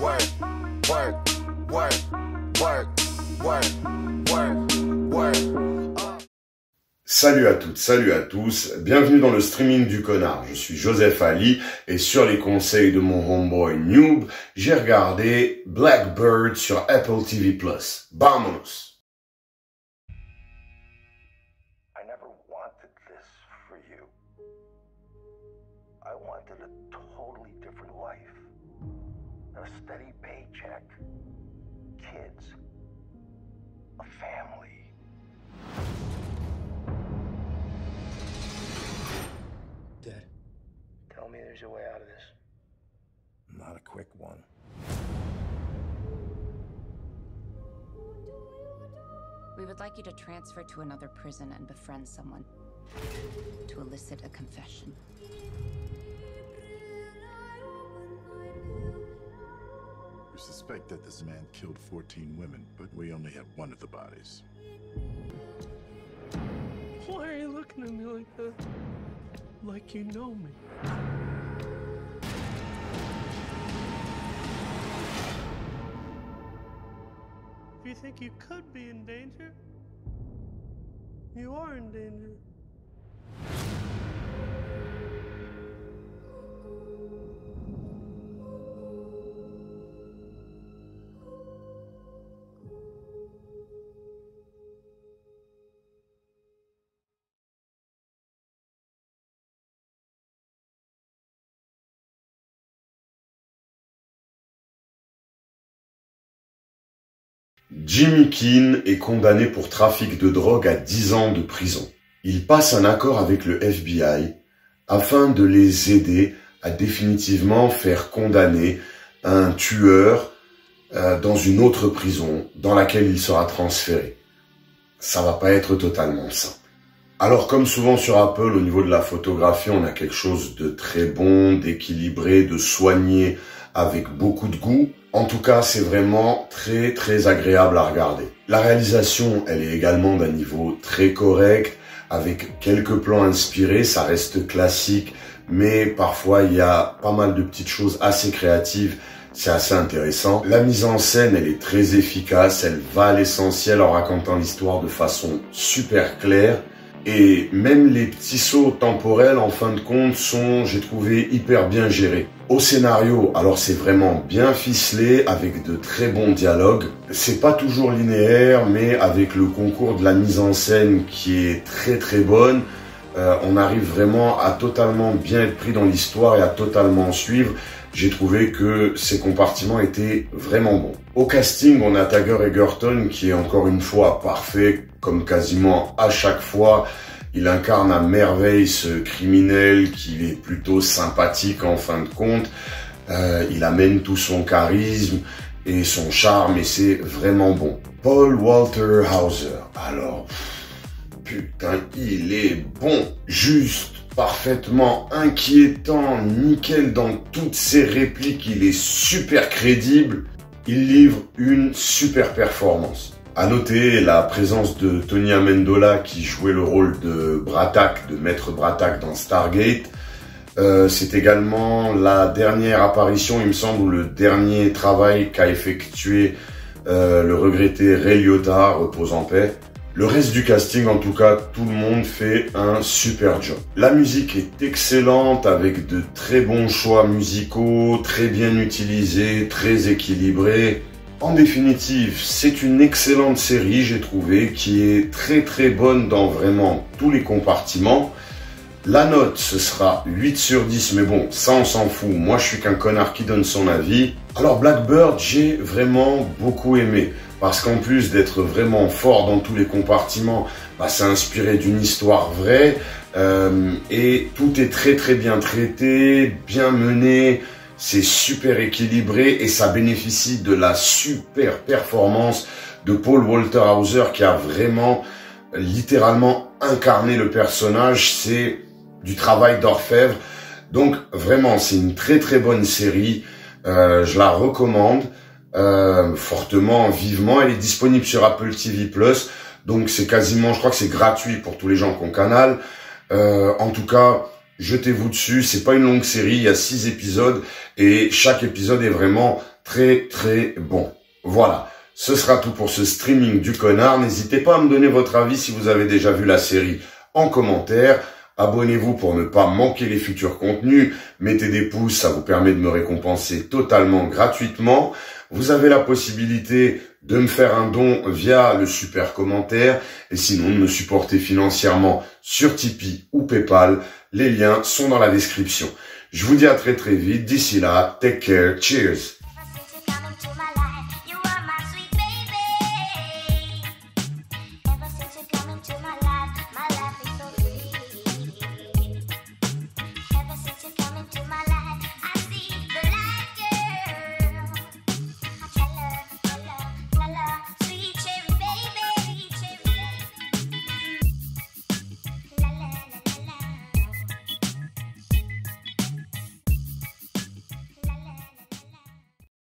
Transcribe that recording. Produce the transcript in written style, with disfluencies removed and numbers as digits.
work, work, work, work, work, work, work. Salut à toutes, salut à tous, bienvenue dans le streaming du connard. Je suis Joseph Ali et sur les conseils de mon homeboy Noob, j'ai regardé Blackbird sur Apple TV+. Vámonos! I never wanted this for you. I wanted a totally different life. A steady paycheck, kids, a family. Dad, Tell me there's a way out of this. not a quick one. We would like you to transfer to another prison and befriend someone to elicit a confession. We suspect that this man killed 14 women, but we only have one of the bodies. Why are you looking at me like that? Like you know me. If you think you could be in danger, you are in danger. Jimmy Keane est condamné pour trafic de drogue à 10 ans de prison. Il passe un accord avec le FBI afin de les aider à définitivement faire condamner un tueur dans une autre prison dans laquelle il sera transféré. Ça va pas être totalement simple. Alors comme souvent sur Apple, au niveau de la photographie, on a quelque chose de très bon, d'équilibré, de soigné, avec beaucoup de goût. En tout cas, c'est vraiment très très agréable à regarder. La réalisation, elle est également d'un niveau très correct, avec quelques plans inspirés, ça reste classique, mais parfois il y a pas mal de petites choses assez créatives, c'est assez intéressant. La mise en scène, elle est très efficace, elle va à l'essentiel en racontant l'histoire de façon super claire. Et même les petits sauts temporels, en fin de compte, sont, j'ai trouvé, hyper bien gérés. Au scénario, alors c'est vraiment bien ficelé, avec de très bons dialogues. C'est pas toujours linéaire, mais avec le concours de la mise en scène qui est très très bonne, on arrive vraiment à totalement bien être pris dans l'histoire et à totalement suivre. J'ai trouvé que ces compartiments étaient vraiment bons. Au casting, on a Tager Egerton qui est encore une fois parfait, comme quasiment à chaque fois. Il incarne à merveille ce criminel qui est plutôt sympathique en fin de compte. Il amène tout son charisme et son charme et c'est vraiment bon. Paul Walter Hauser, alors, putain, il est bon, juste parfaitement inquiétant, nickel dans toutes ses répliques, il est super crédible, il livre une super performance. À noter la présence de Tony Amendola qui jouait le rôle de Brattak, de Maître Brattak dans Stargate. C'est également la dernière apparition, il me semble, ou le dernier travail qu'a effectué le regretté Ray Liotta, repose en paix. Le reste du casting, en tout cas, tout le monde fait un super job. La musique est excellente avec de très bons choix musicaux, très bien utilisés, très équilibrés. En définitive, c'est une excellente série, j'ai trouvé, qui est très très bonne dans vraiment tous les compartiments. La note, ce sera 8 sur 10, mais bon, ça on s'en fout. Moi, je suis qu'un connard qui donne son avis. Alors Blackbird, j'ai vraiment beaucoup aimé. Parce qu'en plus d'être vraiment fort dans tous les compartiments, bah, c'est inspiré d'une histoire vraie et tout est très très bien traité, bien mené, c'est super équilibré et ça bénéficie de la super performance de Paul Walter Hauser qui a vraiment littéralement incarné le personnage, c'est du travail d'orfèvre. Donc vraiment, c'est une très très bonne série, je la recommande. Fortement, vivement. Elle est disponible sur Apple TV+, donc c'est quasiment, je crois que c'est gratuit pour tous les gens qui ont Canal. En tout cas, jetez-vous dessus, c'est pas une longue série, il y a 6 épisodes et chaque épisode est vraiment très très bon. Voilà, ce sera tout pour ce streaming du connard. N'hésitez pas à me donner votre avis si vous avez déjà vu la série en commentaire. Abonnez-vous pour ne pas manquer les futurs contenus. Mettez des pouces, ça vous permet de me récompenser totalement gratuitement. Vous avez la possibilité de me faire un don via le super commentaire et sinon de me supporter financièrement sur Tipeee ou Paypal. Les liens sont dans la description. Je vous dis à très très vite. D'ici là, take care. Cheers.